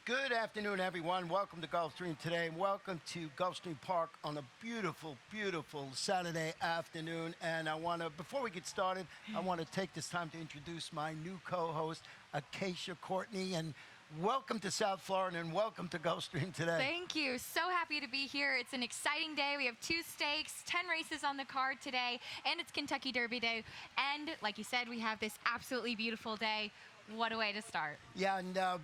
Good afternoon, everyone. Welcome to Gulfstream today, and welcome to Gulfstream Park on a beautiful, beautiful Saturday afternoon. And before we get started, I want to take this time to introduce my new co-host, Acacia Courtney, and welcome to South Florida, and welcome to Gulfstream today. Thank you. So happy to be here. It's an exciting day. We have 2 stakes, 10 races on the card today, and it's Kentucky Derby Day. And like you said, we have this absolutely beautiful day. What a way to start. Yeah, and a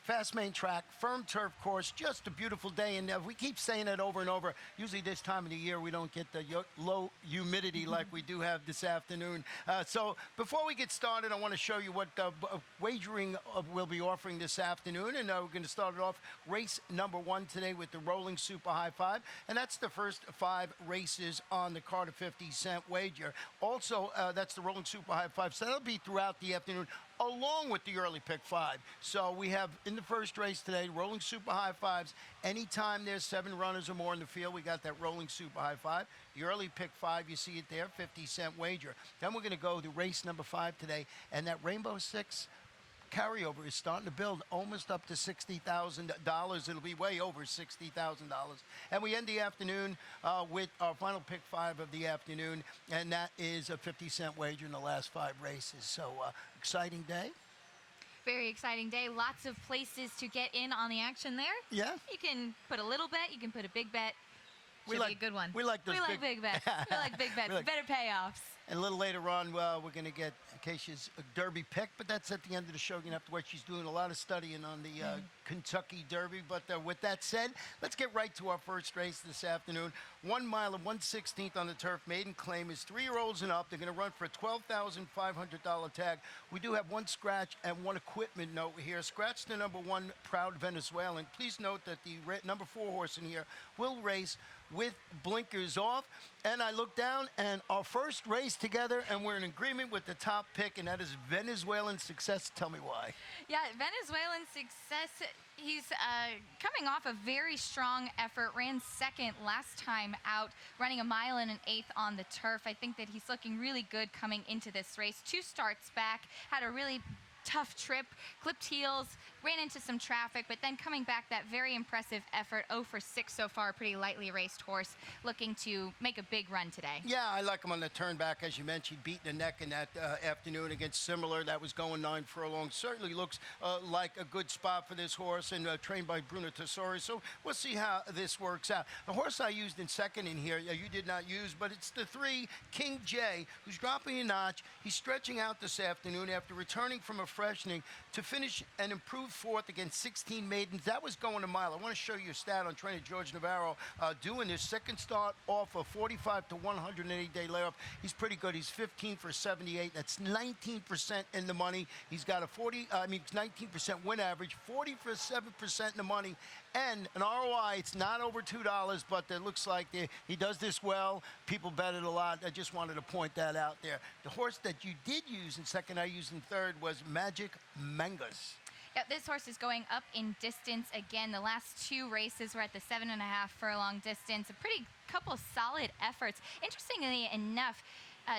fast main track, firm turf course, just a beautiful day. And we keep saying it over and over. Usually this time of the year, we don't get the low humidity like we do have this afternoon. So before we get started, I want to show you what wagering we'll be offering this afternoon. And we're going to start it off race number 1 today with the Rolling Super High Five. And that's the first 5 races on the card of 50-cent wager. Also, that's the Rolling Super High Five. So that'll be throughout the afternoon, along with the early pick 5. So we have in the first race today, Rolling Super High Fives. Anytime there's 7 runners or more in the field, we got that Rolling Super High Five. The early pick 5, you see it there, 50-cent wager. Then we're going to go to race number 5 today, and that Rainbow 6 carryover is starting to build almost up to $60,000. It'll be way over $60,000. And we end the afternoon with our final pick 5 of the afternoon, and that is a 50-cent wager in the last 5 races. So exciting day. Very exciting day. Lots of places to get in on the action there. Yeah. You can put a little bet. You can put a big bet. Should be a good one. We like those big bets. We like big bets. Better payoffs. And a little later on, we're going to get Acacia's Derby pick, but that's at the end of the show. You're going to have to watch. She's doing a lot of studying on the Kentucky Derby. But with that said, let's get right to our first race this afternoon. 1 mile and 1/16th on the turf. Maiden claim is 3-year-olds and up. They're going to run for a $12,500 tag. We do have 1 scratch and 1 equipment note here. Scratch the number 1, Proud Venezuelan. Please note that the number 4 horse in here will race with blinkers off. And I look down, and our first race together, and we're in agreement with the top pick, and that is Venezuelan Success. Tell me why. Yeah, Venezuelan Success, he's coming off a very strong effort, ran second last time out, running 1 mile and 1/8 on the turf. I think that he's looking really good coming into this race. 2 starts back, had a really tough trip, clipped heels, ran into some traffic, but then coming back, that very impressive effort. 0 for 6 so far, pretty lightly raced horse, looking to make a big run today. Yeah, I like him on the turn back. As you mentioned, beating the neck in that afternoon against Similar. That was going 9 furlongs. Certainly looks like a good spot for this horse, and trained by Bruno Tessori. So we'll see how this works out. The horse I used in second in here, you did not use, but it's the 3, King J, who's dropping a notch. He's stretching out this afternoon after returning from a freshening to finish an improved 4th against 16 maidens. That was going a mile. I want to show you a stat on trainer George Navarro doing his second start off a 45 to 180-day layoff. He's pretty good. He's 15 for 78. That's 19% in the money. He's got a 19% win average, 47% in the money, and an ROI. It's not over $2, but it looks like he does this well. People bet it a lot. I just wanted to point that out there. The horse that you did use in second, I used in third, was Magic Mangus. Yeah, this horse is going up in distance again. The last 2 races were at the 7.5 furlong distance. A pretty couple solid efforts. Interestingly enough,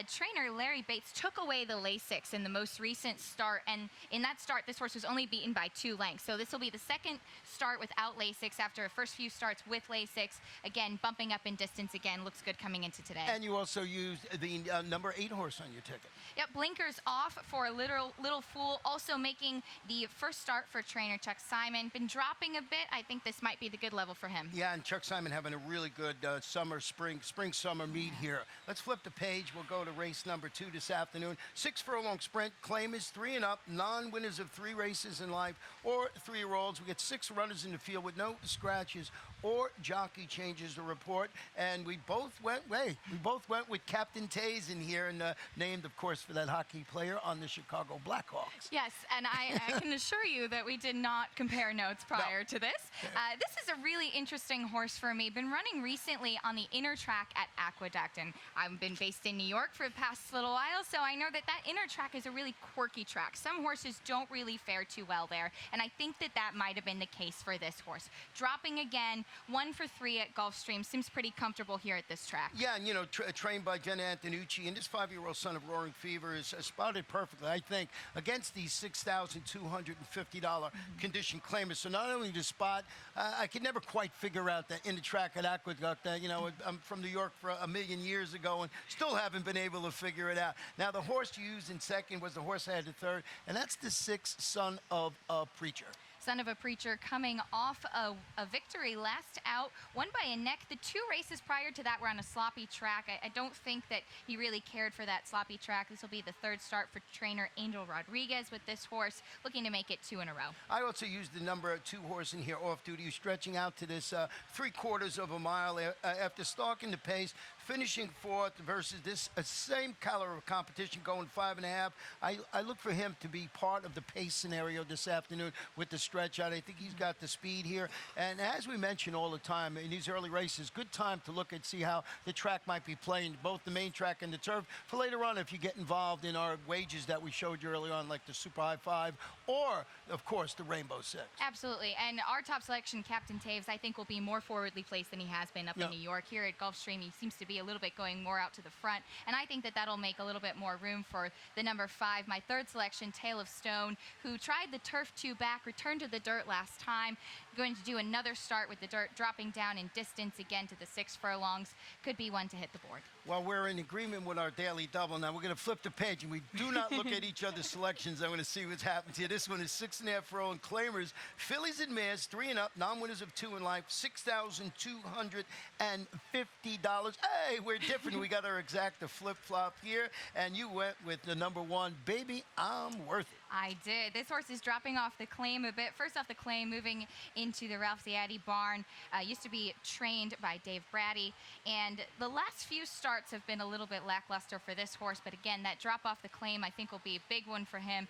trainer Larry Bates took away the Lasix in the most recent start, and in that start, this horse was only beaten by 2 lengths. So this will be the second start without Lasix after a first few starts with Lasix. Again, bumping up in distance again. Looks good coming into today. And you also used the number 8 horse on your ticket. Yep, blinkers off for a little fool. Also making the first start for trainer Chuck Simon. Been dropping a bit. I think this might be the good level for him. Yeah, and Chuck Simon having a really good spring-summer meet here. Let's flip the page. We'll go to race number 2 this afternoon. 6 furlong sprint. Claim is 3 and up. Non-winners of 3 races in life or 3-year-olds. We get 6 runners in the field with no scratches or jockey changes to report. And we both went with Captain Taze in here, and named, of course, for that hockey player on the Chicago Blackhawks. Yes, and I can assure you that we did not compare notes prior to this. This is a really interesting horse for me. Been running recently on the inner track at Aqueduct, and I've been based in New York. York for the past little while, so I know that that inner track is a really quirky track. Some horses don't really fare too well there, and I think that that might have been the case for this horse. Dropping again, 1 for 3 at Gulfstream, seems pretty comfortable here at this track. Yeah, and trained by Jenna Antonucci, and this 5-year-old son of Roaring Fever is spotted perfectly, I think, against these $6,250 condition claimers. So not only the spot, I could never quite figure out that in the track at Aqueduct. I'm from New York for a million years ago and still haven't been able to figure it out. Now, the horse you used in second was the horse I had in third, and that's the 6, Son of a Preacher. Son of a Preacher coming off a victory last out, won by a neck. The 2 races prior to that were on a sloppy track. I don't think that he really cared for that sloppy track. This will be the 3rd start for trainer Angel Rodriguez with this horse, looking to make it 2 in a row. I also used the number 2 horse in here off duty, stretching out to this 3/4 of a mile after stalking the pace, finishing 4th versus this same caliber of competition going 5.5. I look for him to be part of the pace scenario this afternoon with the stretch out. I think he's got the speed here. And as we mention all the time in these early races, good time to look and see how the track might be playing, both the main track and the turf, for later on if you get involved in our wages that we showed you early on, like the Super High 5 or, of course, the Rainbow 6. Absolutely. And our top selection, Captain Taves, I think will be more forwardly placed than he has been up in New York. Here at Gulfstream, he seems to be a little bit going more out to the front, and I think that that'll make a little bit more room for the number 5, my 3rd selection, Tale of Stone, who tried the turf 2 back, returned to the dirt last time, going to do another start with the dirt, dropping down in distance again to the 6 furlongs. Could be one to hit the board. Well, we're in agreement with our daily double. Now we're going to flip the page, and we do not look at each other's selections. I want to see what's happened here. This one is 6.5 furlong claimers, fillies and mares, 3 and up, non-winners of 2 in life, $6,250. Hey, we're different. We got our exacta flip-flop here, and you went with the number 1, Baby, I'm Worth It. I did. This horse is dropping off the claim a bit. First off the claim, moving into the Ralph Ziaddy barn. Used to be trained by Dave Brady, and the last few starts have been a little bit lackluster for this horse. But again, that drop off the claim I think will be a big one for him,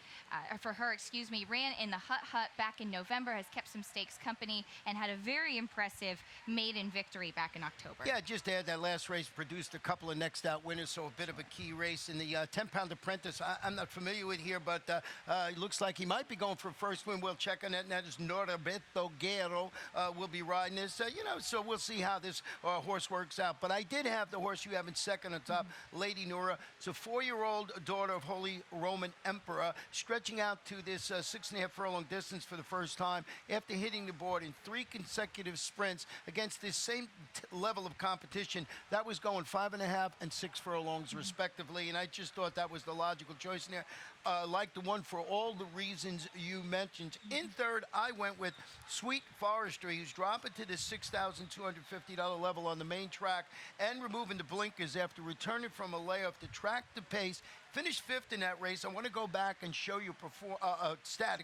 for her. Excuse me. Ran in the Hut back in November, has kept some stakes company, and had a very impressive maiden victory back in October. Yeah, just to add, that last race produced a couple of next out winners, so a bit of a key race in the 10-pound apprentice. I'm not familiar with here, but it looks like he might be going for a first win. We'll check on that, and that is Norberto Guerrero will be riding this. So we'll see how this horse works out. But I did have the horse you have in second on top, Lady Nora. It's a 4-year-old daughter of Holy Roman Emperor, stretching out to this 6.5 furlong distance for the first time after hitting the board in 3 consecutive sprints against this same level of competition that was going 5.5 and 6 furlongs respectively. And I just thought that was the logical choice in there. Like the one for all the reasons you mentioned. In third, I went with Sweet Forestry, who's dropping to the $6,250 level on the main track and removing the blinkers after returning from a layoff to track the pace. Finished 5th in that race. I want to go back and show you stat,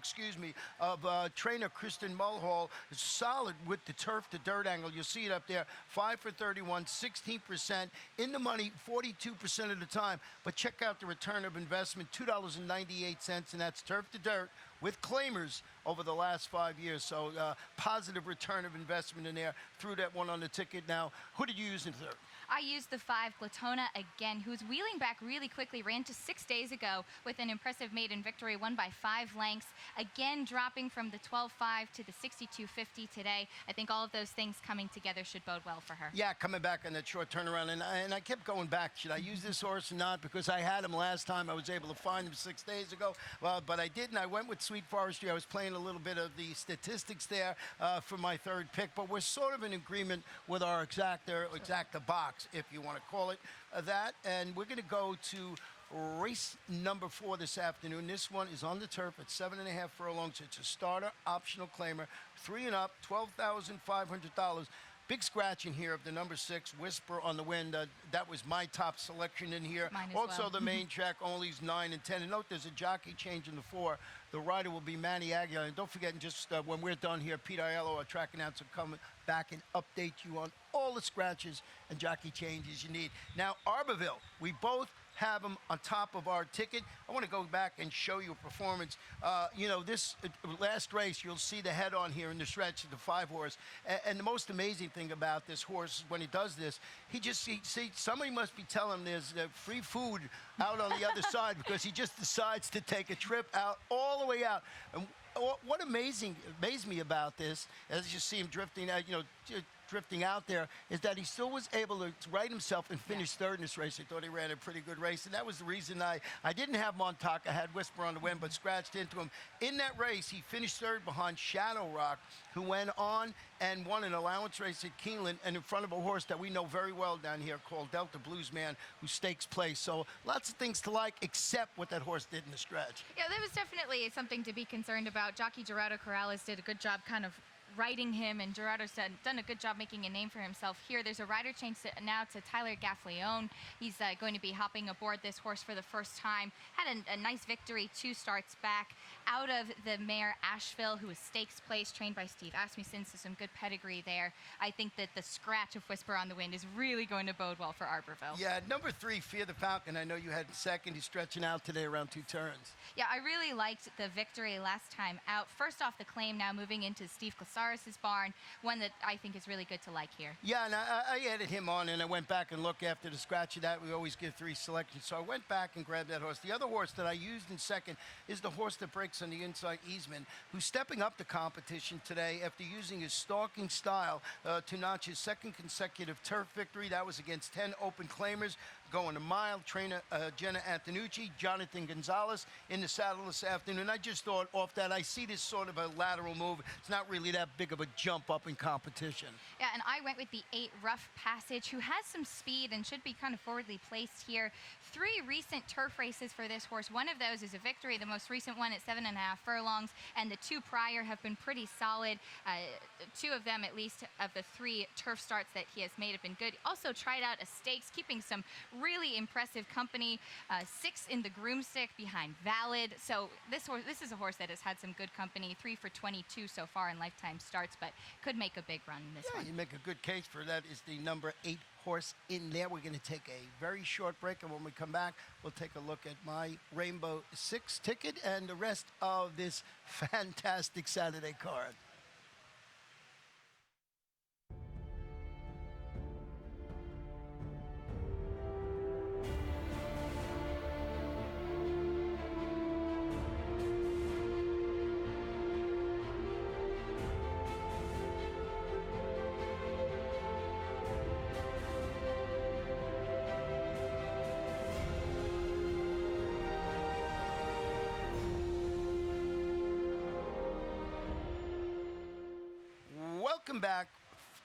of trainer Kristen Mulhall. Solid with the turf to dirt angle. You'll see it up there. 5 for 31, 16%. In the money 42% of the time. But check out the return of investment, $2.98, and that's turf to dirt with claimers over the last 5 years. So positive return of investment in there. Threw that one on the ticket. Now, who did you use in third? I used the 5, Glatona, again, who's wheeling back really quickly, ran to 6 days ago with an impressive maiden victory, won by 5 lengths. Again, dropping from the 12.5 to the 62.50 today. I think all of those things coming together should bode well for her. Yeah, coming back on that short turnaround. And I kept going back. Should I use this horse or not? Because I had him last time. I was able to find him 6 days ago. But I didn't. I went with Sweet Forestry. I was playing a little bit of the statistics there for my third pick. But we're sort of in agreement with our exacta box, if you want to call it that. And we're going to go to race number 4 this afternoon. This one is on the turf at 7.5 furlongs. It's a starter, optional claimer, 3 and up, $12,500. Big scratch in here of the number 6, Whisper on the Wind. That was my top selection in here. Mine as also, well. The main track only is 9 and 10. And note, there's a jockey change in the 4. The rider will be Manny Aguilar. And don't forget, just when we're done here, Pete Aiello, our track announcer, come back and update you on all the scratches and jockey changes you need. Now, Arborville, we both have him on top of our ticket. I want to go back and show you a performance. This last race, you'll see the head on here in the stretch of the 5-horse. And the most amazing thing about this horse, when he does this, somebody must be telling him there's free food out on the other side, because he just decides to take a trip out, all the way out. And what amazed me about this, as you see him drifting out, drifting out there, is that he still was able to right himself and finish third in this race. I thought he ran a pretty good race, and that was the reason I didn't have Montauk. I had Whisper on the Wind, but scratched into him. In that race, he finished third behind Shadow Rock, who went on and won an allowance race at Keeneland, and in front of a horse that we know very well down here called Delta Bluesman, who stakes place. So lots of things to like, except what that horse did in the stretch. Yeah, there was definitely something to be concerned about. Jockey Gerardo Corrales did a good job kind of riding him, and Gerardo's done a good job making a name for himself here. There's a rider change now to Tyler Gaffleone. He's going to be hopping aboard this horse for the first time. Had a nice victory 2 starts back out of the mare Asheville, who was stakes place, trained by Steve Asmussen, so some good pedigree there. I think that the scratch of Whisper on the Wind is really going to bode well for Arborville. Yeah, number 3, Fear the Falcon. I know you had second. He's stretching out today around 2 turns. Yeah, I really liked the victory last time out. First off, the claim now moving into Steve Casares' barn, one that I think is really good to like here. Yeah, and I added him on, and I went back and looked after the scratch of that. We always give 3 selections. So I went back and grabbed that horse. The other horse that I used in second is the horse that breaks on the inside, Eastman, who's stepping up the competition today after using his stalking style to notch his 2nd consecutive turf victory. That was against 10 open claimers. Going a mile, trainer Jenna Antonucci, Jonathan Gonzalez in the saddle this afternoon. I just thought off that, I see this sort of a lateral move. It's not really that big of a jump up in competition. Yeah, and I went with the 8 Rough Passage, who has some speed and should be kind of forwardly placed here. 3 recent turf races for this horse. One of those is a victory, the most recent one at 7.5 furlongs, and the 2 prior have been pretty solid. 2 of them, at least, of the 3 turf starts that he has made have been good. Also tried out a stakes, keeping some really impressive company. 6 in the Groomstick behind Valid. So this is a horse that has had some good company. 3 for 22 so far in lifetime starts, but could make a big run in this one. You make a good case for that. Is the number 8 horse in there. We're going to take a very short break, and when we come back, we'll take a look at my Rainbow 6 ticket and the rest of this fantastic Saturday card. Welcome back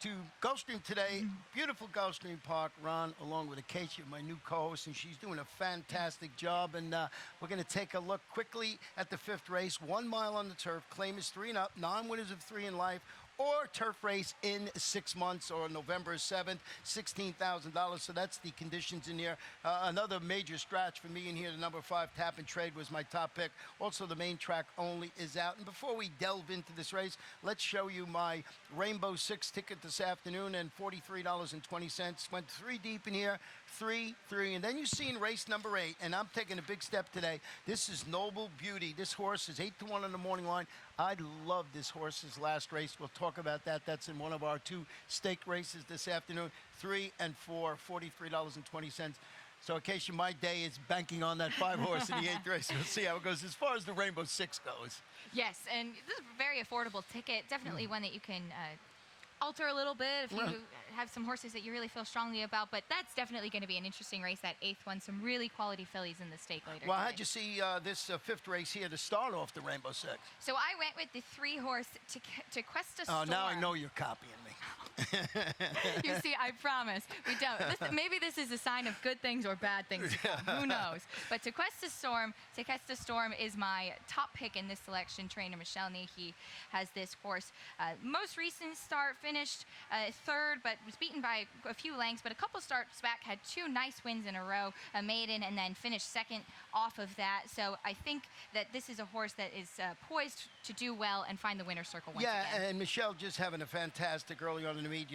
to Gulfstream today. Beautiful Gulfstream Park. Ron, along with Acacia, my new co-host, and she's doing a fantastic job. And we're going to take a look quickly at the 5th race. 1 mile on the turf. Claim is 3 and up. Non-winners of 3 in life. Or turf race in 6 months, or November 7th, $16,000. So that's the conditions in here. Another major scratch for me in here. The number 5 Tap and Trade was my top pick. Also, the main track only is out. And before we delve into this race, let's show you my Rainbow 6 ticket this afternoon, and $43.20. Went 3 deep in here. 3, 3, and then you see in race number 8, and I'm taking a big step today. This is Noble Beauty. This horse is 8-1 on the morning line. I love this horse's last race. We'll talk about that. That's in one of our 2 stake races this afternoon. 3 and 4, $43.20. So, Acacia, my day is banking on that 5 horse in the 8th race. We'll see how it goes as far as the Rainbow 6 goes. Yes, and this is a very affordable ticket. Definitely one that you can alter a little bit if you have some horses that you really feel strongly about, but that's definitely going to be an interesting race, that 8th one. Some really quality fillies in the stake later Well, today. how'd you see this 5th race here to start off the Rainbow 6? So I went with the 3 horse to Questa Storm. Oh, now I know you're copying me. You see, I promise we don't. Maybe this is a sign of good things or bad things. Who knows? But Tequesta Storm is my top pick in this selection. Trainer Michelle Nahey has this horse. Most recent start finished 3rd, but was beaten by a few lengths. But a couple starts back, had 2 nice wins in a row, a maiden, and then finished 2nd off of that. So I think that this is a horse that is poised to do well and find the winner's circle once again. Yeah, and Michelle just having a fantastic early on in the meet.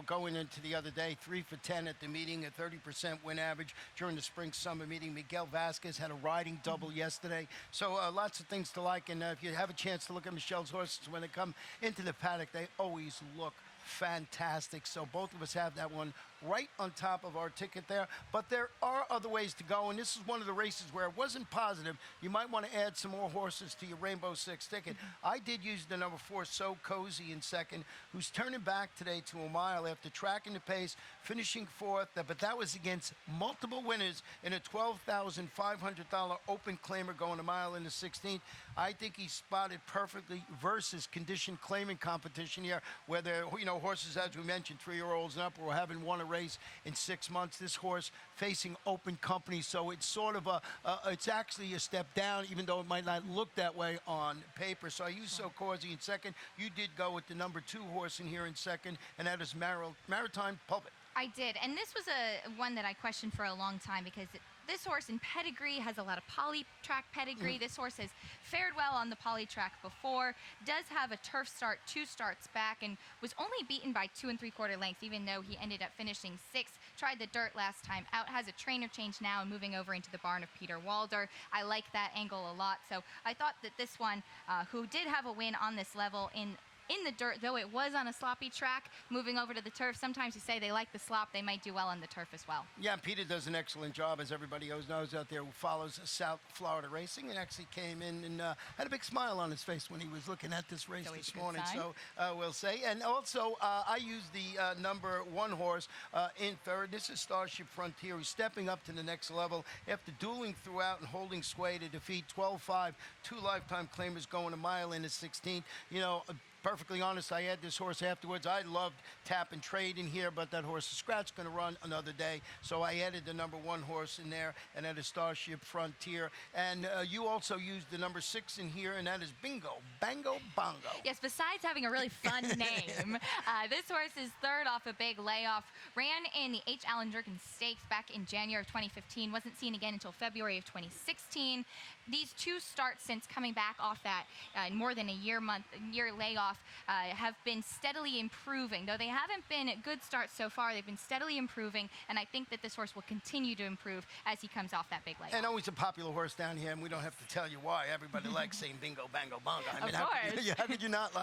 Going into the other day, 3 for 10 at the meeting, a 30% win average during the spring summer meeting. Miguel Vasquez had a riding double yesterday. So lots of things to like. And if you have a chance to look at Michelle's horses when they come into the paddock, they always look fantastic. So both of us have that one right on top of our ticket there. But there are other ways to go, and this is one of the races where it wasn't positive. You might want to add some more horses to your Rainbow Six ticket. I did use the number 4, So Cozy, in second, who's turning back today to a mile after tracking the pace, finishing fourth. But that was against multiple winners in a $12,500 open claimer going a mile in the 16th. I think he spotted perfectly versus condition claiming competition here, where there, horses, as we mentioned, 3-year-olds and up, were having won a race in 6 months. This horse facing open company, so it's sort of it's actually a step down, even though it might not look that way on paper. So I used So Cozy in second. You did go with the number 2 horse in here in second, and that is Maritime Pulpit. I did, and this was one that I questioned for a long time because this horse in pedigree has a lot of poly track pedigree. This horse has fared well on the poly track before, does have a turf start 2 starts back, and was only beaten by 2 3/4 lengths, even though he ended up finishing 6th. Tried the dirt last time out, has a trainer change now and moving over into the barn of Peter Walder. I like that angle a lot, so I thought that this one, who did have a win on this level in the dirt, though it was on a sloppy track, moving over to the turf. Sometimes you say they like the slop, they might do well on the turf as well. Yeah, Peter does an excellent job, as everybody knows out there who follows South Florida racing, and actually came in and had a big smile on his face when he was looking at this race this morning. So we'll say. And also, I used the number 1 horse in third. This is Starship Frontier, who's stepping up to the next level after dueling throughout and holding sway to defeat 12-5, 2 lifetime claimers going a mile in the 16th. Perfectly honest, I had this horse afterwards. I loved Tap and Trade in here, but that horse is scratch, going to run another day. So I added the number 1 horse in there, and that is Starship Frontier. And you also used the number 6 in here, and that is Bingo, Bango, Bongo. Yes, besides having a really fun name, this horse is third off a big layoff. Ran in the H. Allen Durkin Stakes back in January of 2015. Wasn't seen again until February of 2016. These 2 starts since coming back off that more than a year layoff have been steadily improving. Though they haven't been good starts so far, they've been steadily improving, and I think that this horse will continue to improve as he comes off that big layoff. And always a popular horse down here, and we don't have to tell you why. Everybody likes saying Bingo, Bango, Bongo. I mean, of course. How could you not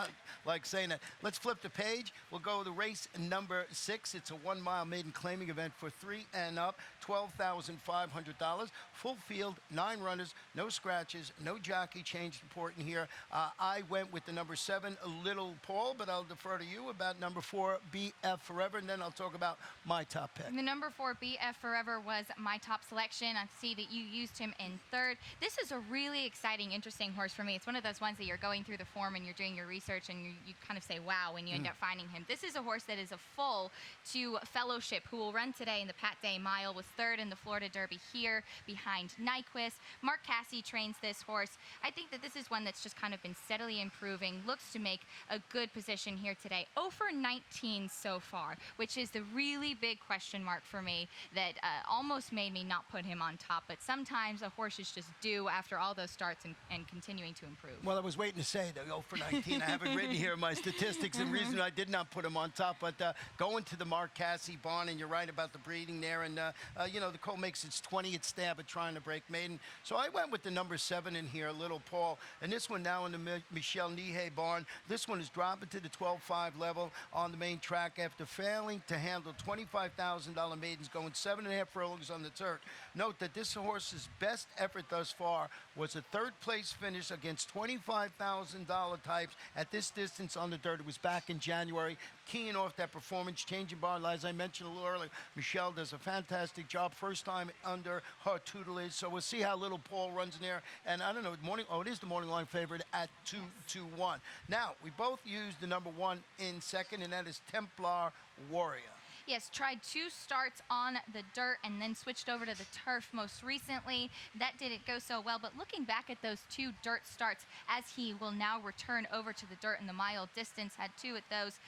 like saying that? Let's flip the page. We'll go to race number 6. It's a 1-mile maiden claiming event for 3 and up, $12,500. Full field, 9 runners, no scratches, no jockey change report in here. I went with the number 7, Little Paul, but I'll defer to you about number 4, BF Forever, and then I'll talk about my top pick. The number 4, BF Forever, was my top selection. I see that you used him in third. This is a really exciting, interesting horse for me. It's one of those ones that you're going through the form and you're doing your research and you kind of say, wow, when you end up finding him. This is a horse that is a full to Fellowship, who will run today in the Pat Day Mile, was third in the Florida Derby here behind Nyquist. Mark Casse trains this horse. I think that this is one that's just kind of been steadily improving, looks to make a good position here today. 0 for 19 so far, which is the really big question mark for me that almost made me not put him on top. But sometimes a horse is just due after all those starts and continuing to improve. Well, I was waiting to say that 0 for 19. I haven't written here my statistics and reason I did not put him on top. But going to the Mark Casse barn, and you're right about the breeding there. And, the colt makes its 20th stab at trying to break maiden. So I went with the number 7 in here, Little Paul. And this one now in the Michelle Nihei barn. This one is dropping to the 12-5 level on the main track after failing to handle $25,000 maidens, going 7.5 furlongs on the turf. Note that this horse's best effort thus far was a 3rd place finish against $25,000 types at this distance on the dirt. It was back in January. Keying off that performance, changing barn, as I mentioned a little earlier, Michelle does a fantastic job. First time under her tutelage. So we'll see how Little Paul runs in there. And I don't know, it is the morning line favorite at 2-1. Now, we both used the number 1 in second, and that is Templar Warrior. Yes, tried 2 starts on the dirt and then switched over to the turf most recently. That didn't go so well, but looking back at those 2 dirt starts, as he will now return over to the dirt in the mile distance, had 2 at those,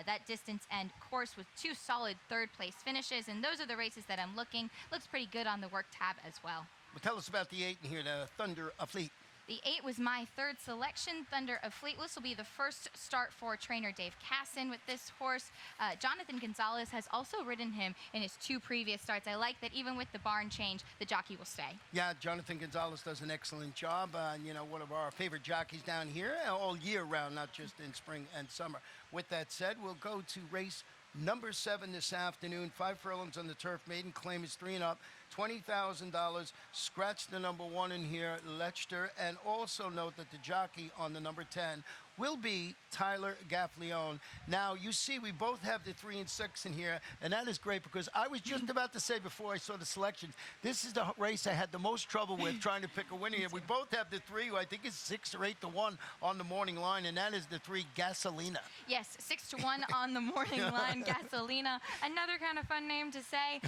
that distance and course with 2 solid 3rd place finishes, and those are the races that I'm looking. Looks pretty good on the work tab as well. Well, tell us about the 8 in here, the Thunder Afleet. The 8 was my third selection, Thunder of Fleet. This will be the first start for trainer Dave Casson with this horse. Jonathan Gonzalez has also ridden him in his 2 previous starts. I like that even with the barn change, the jockey will stay. Yeah, Jonathan Gonzalez does an excellent job. One of our favorite jockeys down here all year round, not just in spring and summer. With that said, we'll go to race number 7 this afternoon. 5 furlongs on the turf. Maiden claim is 3 and up. $20,000. Scratch the number 1 in here, Lechster. And also note that the jockey on the number 10 will be Tyler Gaffleone. Now, you see, we both have the 3 and 6 in here, and that is great because I was just about to say before I saw the selections, this is the race I had the most trouble with trying to pick a winner here. We both have the 3, who I think is 6 or 8 to 1 on the morning line, and that is the 3, Gasolina. Yes, 6 to 1 on the morning line, Gasolina. Another kind of fun name to say.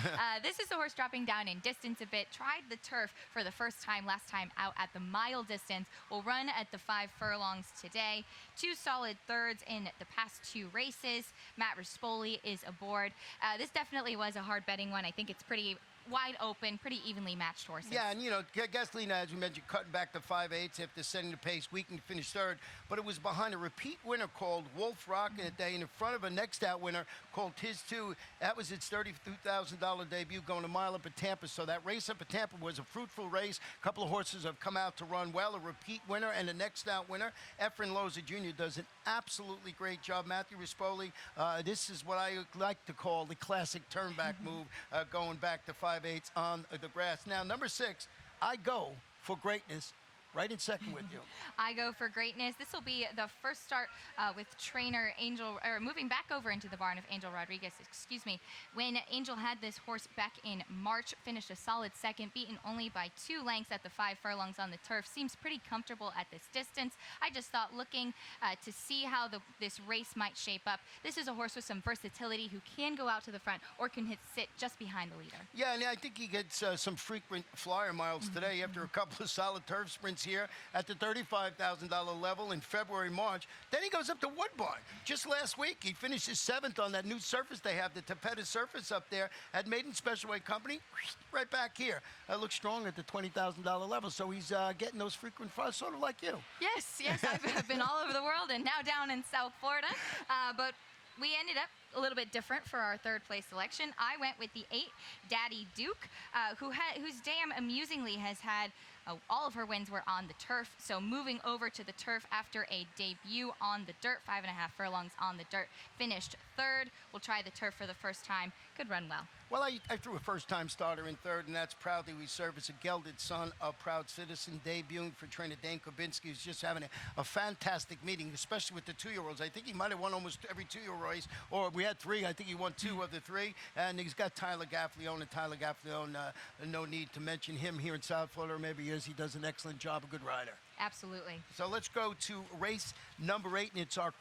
This is the horse dropping down in distance a bit. Tried the turf for the first time last time out at the mile distance. Will run at the 5 furlongs today. 2 solid thirds in the past 2 races. Matt Rispoli is aboard. This definitely was a hard betting one. I think it's pretty wide open, pretty evenly matched horses. Yeah, and Gasolina, as we mentioned, cutting back to 5/8 after setting the pace, weakened to finish third, but it was behind a repeat winner called Wolf Rock in a day, and in front of a next out winner called Tiz 2. That was its $32,000 debut going a mile up at Tampa. So that race up at Tampa was a fruitful race. A couple of horses have come out to run well. A repeat winner and a next out winner. Efren Loza Jr. does an absolutely great job. Matthew Rispoli, this is what I like to call the classic turnback move, going back to 5/8 on the grass. Now, number 6, I go for greatness. Right in second with you. I go for greatness. This will be the first start with trainer Angel, or moving back over into the barn of Angel Rodriguez, excuse me. When Angel had this horse back in March, finished a solid second, beaten only by 2 lengths at the 5 furlongs on the turf. Seems pretty comfortable at this distance. I just thought, looking to see how this race might shape up, this is a horse with some versatility who can go out to the front or can sit just behind the leader. Yeah, and I think he gets some frequent flyer miles today after a couple of solid turf sprints here at the $35,000 level in February, March. Then he goes up to Woodbine. Just last week, he finishes 7th on that new surface they have, the Tapeta surface up there at Maiden Special Weight Company. Right back here. Looks strong at the $20,000 level, so he's getting those frequent flyers, sort of like you. Yes, I've been all over the world and now down in South Florida, but we ended up a little bit different for our 3rd place selection. I went with the 8, Daddy Duke, whose dam amusingly has had all of her wins were on the turf, so moving over to the turf after a debut on the dirt, 5.5 furlongs on the dirt, finished 3rd. We'll try the turf for the first time. Could run well. Well, I threw a first-time starter in 3rd, and that's proudly we serve as a gelded son, a proud citizen, debuting for trainer Dane Kubinski, who's just having a fantastic meeting, especially with the 2-year-olds. I think he might have won almost every 2-year-old race, or we had 3. I think he won 2 of the 3, and he's got Tyler Gaffleone, and Tyler Gaffleone, no need to mention him here in South Florida. Maybe he does an excellent job, a good rider. Absolutely. So let's go to race number 8, and it's our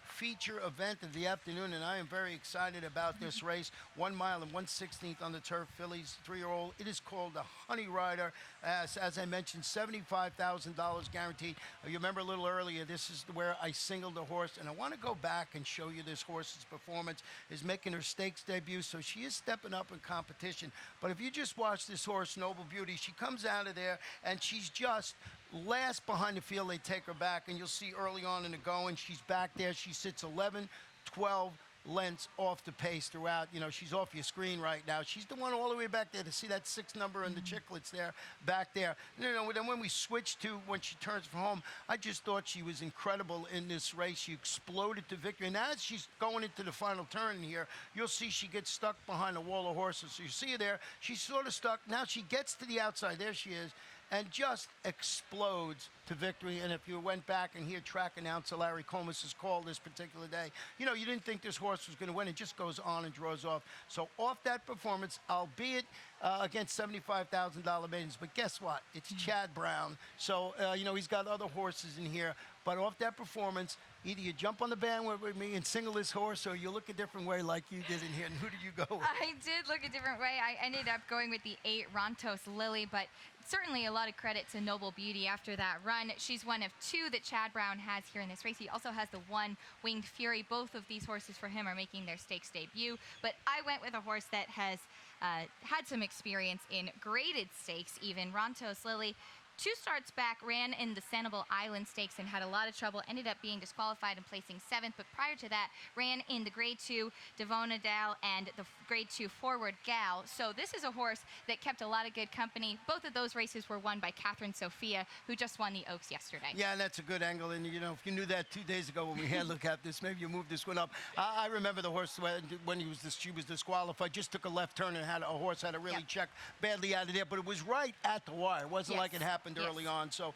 feature event of the afternoon, and I am very excited about this race. 1 mile and 1/16 on the turf, fillies, 3-year-old. It is called the Honey Rider. As I mentioned, $75,000 guaranteed. You remember a little earlier, this is where I singled the horse, and I want to go back and show you this horse's performance. Is making her stakes debut, so she is stepping up in competition. But if you just watch this horse, Noble Beauty, she comes out of there, and she's just last behind the field. They take her back, and you'll see early on in the going, she's back there. She sits 11, 12 lengths off the pace throughout. She's off your screen right now. She's the one all the way back there to see that 6 number and the chicklets there, back there. Then when we switched to when she turns from home, I just thought she was incredible in this race. She exploded to victory. And as she's going into the final turn here, you'll see she gets stuck behind a wall of horses. So you see her there. She's sort of stuck. Now she gets to the outside. There she is. And just explodes to victory. And if you went back and hear track announcer Larry Comus's call this particular day, you didn't think this horse was going to win. It just goes on and draws off. So off that performance, albeit against $75,000 maidens, but guess what? It's Chad Brown. So, he's got other horses in here. But off that performance, either you jump on the bandwagon with me and single this horse, or you look a different way like you did in here. And who did you go with? I did look a different way. I ended up going with the 8, Rontos Lily, but certainly a lot of credit to Noble Beauty after that run. She's one of 2 that Chad Brown has here in this race. He also has the 1 Winged Fury. Both of these horses for him are making their stakes debut. But I went with a horse that has had some experience in graded stakes even. Rontos Lily 2 starts back, ran in the Sanibel Island Stakes and had a lot of trouble, ended up being disqualified and placing 7th, but prior to that, ran in the Grade 2 Devonadale and the Grade 2 Forward Gal. So this is a horse that kept a lot of good company. Both of those races were won by Catherine Sophia, who just won the Oaks yesterday. Yeah, and that's a good angle. And, you know, if you knew that 2 days ago when we had a look at this, maybe you moved this one up. I remember the horse when she was disqualified, just took a left turn and had a horse had to really check badly out of there. But it was right at the wire. It wasn't like it happened early on. So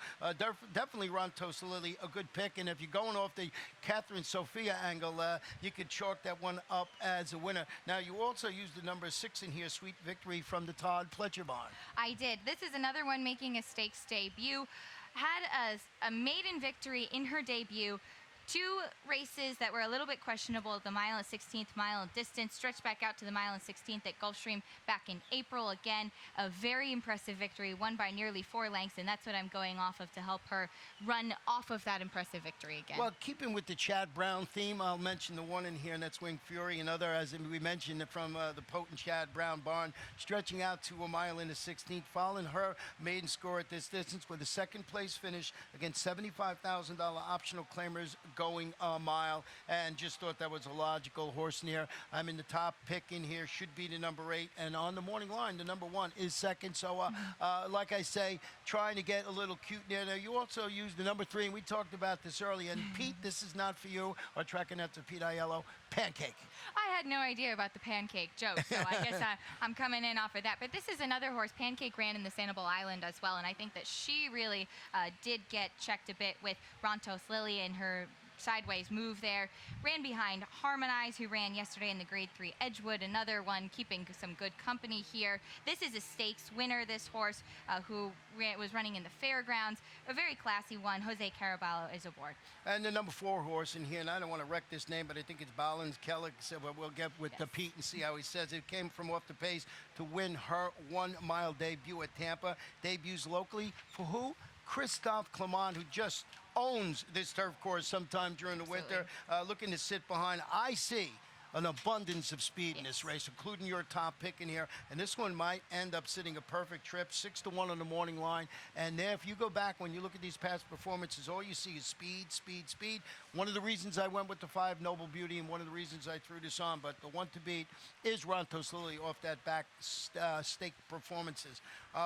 definitely Rontos Lily, a good pick. And if you're going off the Catherine Sophia angle, you could chalk that one up as a winner. Now, you also used the number 6 in here, Sweet Victory from the Todd Pletcher barn. I did. This is another one making a stakes debut. Had a maiden victory in her debut. 2 races that were a little bit questionable, the mile and 16th mile and distance, stretched back out to the mile and 16th at Gulfstream back in April. Again, a very impressive victory, won by nearly 4 lengths, and that's what I'm going off of to help her run off of that impressive victory again. Well, keeping with the Chad Brown theme, I'll mention the one in here, and that's Wing Fury, another, as we mentioned, from the potent Chad Brown barn, stretching out to a mile in the 16th, following her maiden score at this distance with a second place finish against $75,000 optional claimers going a mile, and just thought that was a logical horse in here. I'm in the top pick in here, should be the number 8, and on the morning line, the number 1 is second. So, like I say, trying to get a little cute there. Now, you also used the number 3, and we talked about this earlier. And Pete, this is not for you. Our track announcer, Pete Aiello, Pancake. I had no idea about the pancake joke, so I guess I'm coming in off of that. But this is another horse. Pancake ran in the Sanibel Island as well, and I think that she really did get checked a bit with Rontos Lily and her sideways move there. Ran behind Harmonize, who ran yesterday in the Grade 3 Edgewood, another one keeping some good company here. This is a stakes winner, this horse, who was running in the fairgrounds. A very classy one. Jose Caraballo is aboard. And the number 4 horse in here, and I don't want to wreck this name, but I think it's Balance Kellick, so we'll get with the Pete and see how he says it. Came from off the pace to win her 1-mile debut at Tampa. Debuts locally for who? Christophe Clement, who just owns this turf course sometime during the winter, looking to sit behind. I see an abundance of speed in this race, including your top pick in here. And this one might end up sitting a perfect trip, 6-1 on the morning line. And there, if you go back, when you look at these past performances, all you see is speed, speed, speed. One of the reasons I went with the 5 Noble Beauty, and one of the reasons I threw this on, but the one to beat is Rontos Lily off that back stake performances.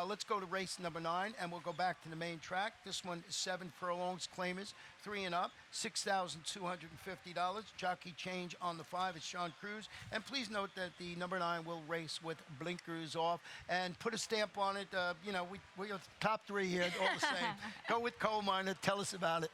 Let's go to race number 9, and we'll go back to the main track. This one is 7 furlongs, claimers, 3 and up, $6,250. Jockey change on the 5 is Sean Cruz. And please note that the number 9 will race with blinkers off, and put a stamp on it. You know, we are top 3 here, all the same. Go with Coal Miner. Tell us about it.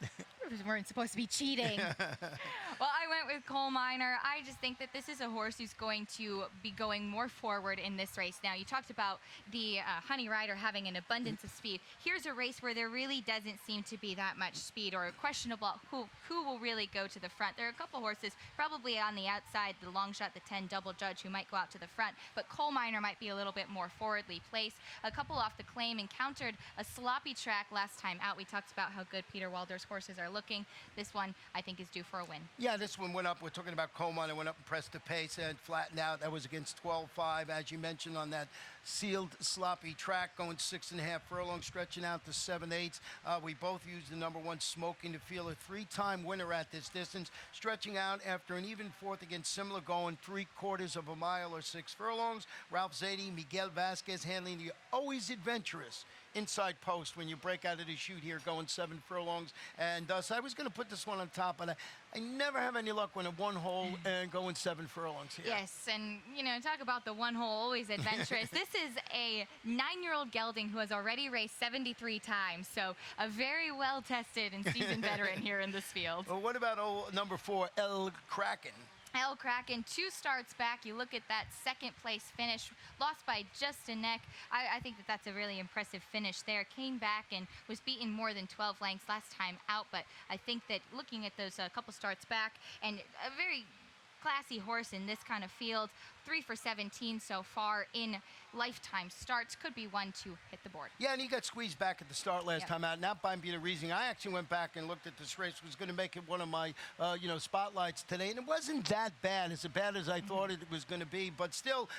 We weren't supposed to be cheating. Well, I went with Coal Miner. I just think that this is a horse who's going to be going more forward in this race. Now, you talked about the Honey Rider having an abundance of speed. Here's a race where there really doesn't seem to be that much speed, or questionable who will really go to the front. There are a couple horses probably on the outside, the Long Shot, the 10 Double Judge, who might go out to the front, but Coal Miner might be a little bit more forwardly placed. A couple off the claim encountered a sloppy track last time out. We talked about how good Peter Walder's horses are looking. This one, I think, is due for a win. Yeah, this one went up. We're talking about Coal Miner, went up and pressed the pace and flattened out. That was against 12-5, as you mentioned, on that sealed, sloppy track, going 6.5 furlongs, stretching out to 7/8. We both used the number 1, Smoking to Feel, a 3-time winner at this distance, stretching out after an even 4th against similar, going 3/4 of a mile or 6 furlongs. Ralph Zadie, Miguel Vasquez handling the always adventurous inside post when you break out of the chute here, going 7 furlongs. And thus, I was going to put this one on top, but I never have any luck when a 1 hole and going 7 furlongs here. Yes, and, you know, talk about the 1 hole, always adventurous. This is a 9-year-old gelding who has already raced 73 times, so a very well-tested and seasoned veteran here in this field. Well, what about number 4, El Kraken? El Kraken, 2 starts back. You look at that second place finish, lost by just a neck. I think that that's a really impressive finish there. Came back and was beaten more than 12 lengths last time out, but I think that looking at those couple starts back, and a very classy horse in this kind of field. 3 for 17 so far in lifetime starts. Could be one to hit the board. Yeah, and he got squeezed back at the start last time out. Not by being a reason. I actually went back and looked at this race. Was going to make it one of my, spotlights today, and it wasn't that bad. As bad as I thought it was going to be, but still,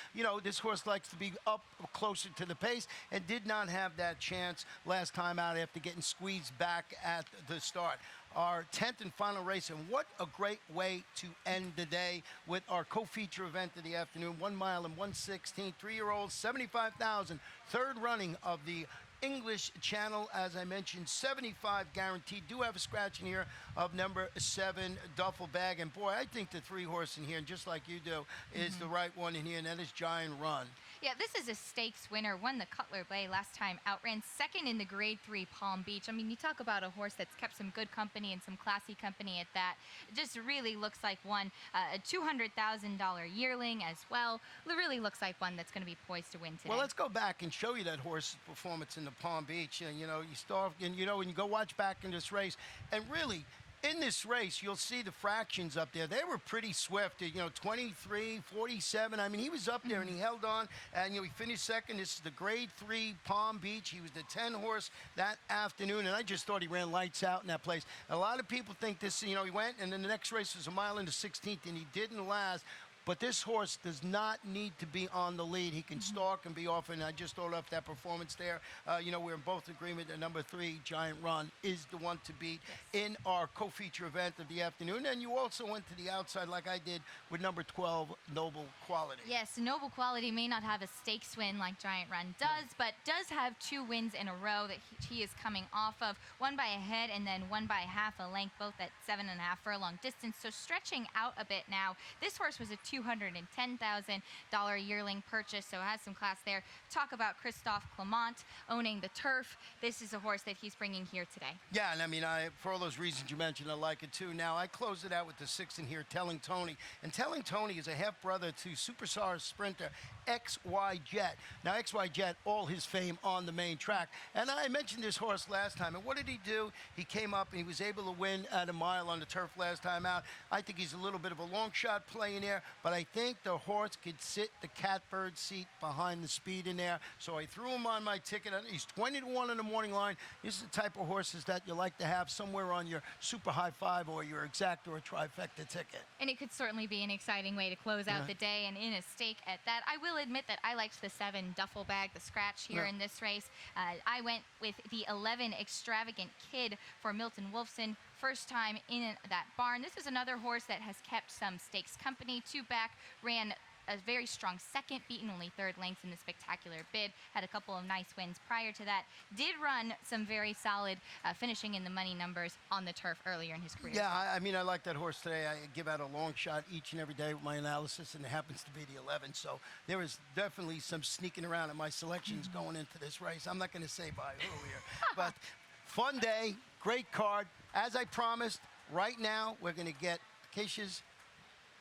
this horse likes to be up closer to the pace, and did not have that chance last time out after getting squeezed back at the start. Our 10th and final race, and what a great way to end the day with our co-feature event of the afternoon. 1 mile and 1/16, 3-year-olds, 75,000, third running of the English Channel. As I mentioned, 75 guaranteed. Do have a scratch in here of number 7, Duffel Bag. And boy, I think the 3-horse in here, and just like you do, is the right one in here, and that is Giant Run. Yeah, this is a stakes winner. Won the Cutler Bay last time out. Ran second in the Grade 3 Palm Beach. I mean, you talk about a horse that's kept some good company and some classy company at that. It just really looks like one. A $200,000 yearling as well. It really looks like one that's going to be poised to win today. Well, let's go back and show you that horse's performance in the Palm Beach. And, you start, and, when you go watch back in this race, and really, in this race, you'll see the fractions up there. They were pretty swift, 23, 47. I mean, he was up there and he held on, and he finished second. This is the Grade 3 Palm Beach. He was the 10-horse that afternoon, and I just thought he ran lights out in that place. A lot of people think this, he went, and then the next race was a mile into 16th, and he didn't last. But this horse does not need to be on the lead. He can stalk and be off, and I just thought off that performance there. We're in both agreement that number 3, Giant Run, is the one to beat in our co-feature event of the afternoon. And you also went to the outside, like I did, with number 12, Noble Quality. Yes, Noble Quality may not have a stakes win like Giant Run does, but does have 2 wins in a row that he is coming off of. One by a head and then one by half a length, both at 7.5 furlong distance. So stretching out a bit now. This horse was a $210,000 yearling purchase, so it has some class there. Talk about Christophe Clement owning the turf. This is a horse that he's bringing here today. Yeah, and I mean, for all those reasons you mentioned, I like it too. Now, I close it out with the 6th in here, Telling Tony. And Telling Tony is a half-brother to superstar sprinter XY Jet. Now, XY Jet, all his fame on the main track. And I mentioned this horse last time, and what did he do? He came up and he was able to win at a mile on the turf last time out. I think he's a little bit of a long shot play in there, but I think the horse could sit the catbird seat behind the speed in there. So I threw him on my ticket. He's 20-1 in the morning line. This is the type of horses that you like to have somewhere on your super high 5 or your exact or trifecta ticket. And it could certainly be an exciting way to close out the day, and in a stake at that. I will admit that I liked the 7 Duffel Bag, the scratch here in this race. I went with the 11 Extravagant Kid for Milton Wolfson. First time in that barn. This is another horse that has kept some stakes company. 2 back, ran a very strong second, beaten only 3rd lengths in the spectacular bid. Had a couple of nice wins prior to that. Did run some very solid finishing in the money numbers on the turf earlier in his career. Yeah, I mean, I like that horse today. I give out a long shot each and every day with my analysis, and it happens to be the 11. So there is definitely some sneaking around in my selections going into this race. I'm not going to say by who here, but fun day, great card. As I promised, right now we're going to get Keisha's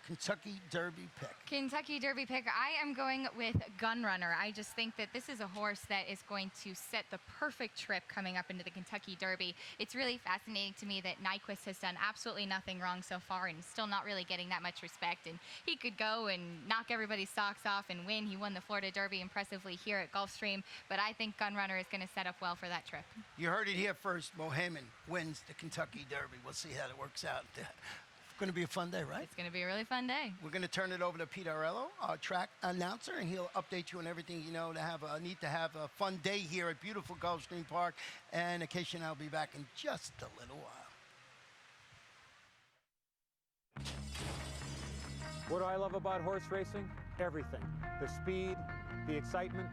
Kentucky Derby pick. Kentucky Derby pick. I am going with Gunrunner. I just think that this is a horse that is going to set the perfect trip coming up into the Kentucky Derby. It's really fascinating to me that Nyquist has done absolutely nothing wrong so far and still not really getting that much respect. And he could go and knock everybody's socks off and win. He won the Florida Derby impressively here at Gulfstream, but I think Gunrunner is going to set up well for that trip. You heard it here first. Mohamed wins the Kentucky Derby. We'll see how it works out. Going to be a fun day, right? It's going to be a really fun day. We're going to turn it over to Pete Arello, our track announcer, and he'll update you on everything you know to need to have a fun day here at beautiful Gulfstream Park. And Acacia and I will be back in just a little while. What do I love about horse racing? Everything. The speed, the excitement,